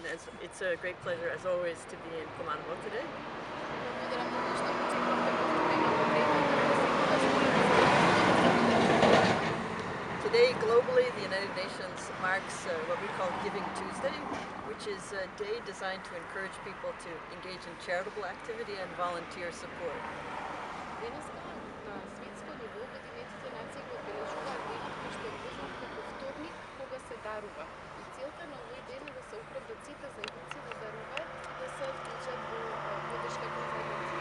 It's a great pleasure, as always, to be in Kumanovo today. Благодаря много, що почекахте просто немало време да посетите нашето Today, globally, the United Nations marks what we call Giving Tuesday, which is a day designed to encourage people to engage in charitable activity and volunteer support. Денеска на светско ниво Обединетите нации го одбележуваат денот кој што е познат како вторник кога се дарува. И целта на овој ден е да се охрабрат сите заедници да даруваат и да се вклучат во поддршка кон заедници.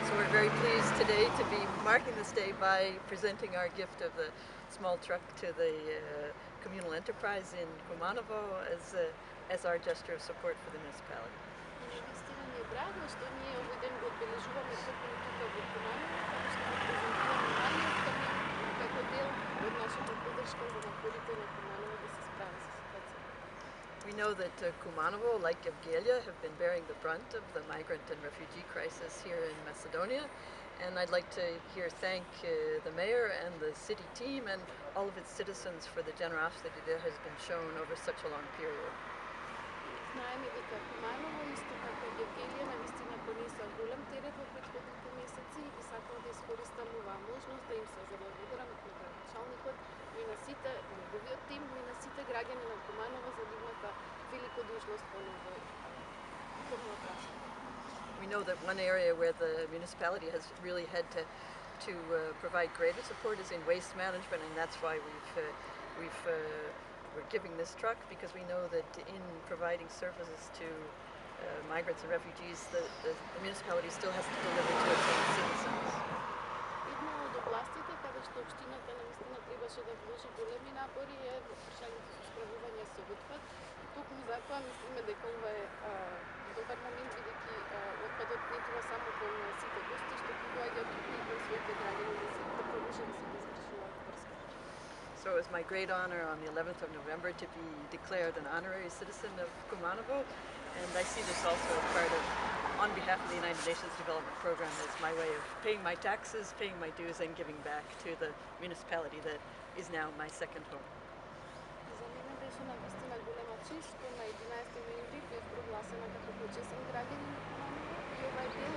So we're very pleased today to be marking this day by presenting our gift of the small truck to the communal enterprise in Kumanovo as our gesture of support for the municipality. И вистина ни е драго што ние овој ден го одбележуваме токму тука во Куманово, како што го презентираме малиот камион како дел од нашата поддршка за напорите на Куманово да се справи со ситуацијата. We know that Kumanovo, like Evgelia, have been bearing the brunt of the migrant and refugee crisis here in Macedonia, and I'd like to here thank the mayor and the city team and all of its citizens for the generosity that has been shown over such a long period. Знаеме дека Куманово исто како и Евгелија навистина понесоа голем терет во претходните месеци и би сакала да искористам оваа можност да им се заблагодарам на градоначалникот, но и на сите неговиот тим, но и на сите граѓани на Куманово за нивната великодушност во отрасол. We know that one area where the municipality has really had to provide greater support is in waste management, and that's why we're giving this truck, because we know that in providing services to migrants and refugees, the municipality still has to deliver to its own citizens. Една од областите каде што општината навистина требаше да вложи големи напори е во прашањето со справување со отпад. Токму затоа мислиме дека ова е добар момент, бидејќи отпадот не треба само кон сите гости што ќе доаѓаат тука и кон своите граѓани да продолжи да се извршуваат врска. So it was my great honor on the 11th of November to be declared an honorary citizen of Kumanovo, and I see this also as part of, on behalf of the United Nations Development Program, as my way of paying my taxes, paying my dues, and giving back to the municipality that is now my second home. За мене беше навистина голема чест што на 11 ноември бев прогласена како почесен граѓанин на Куманово и овај ден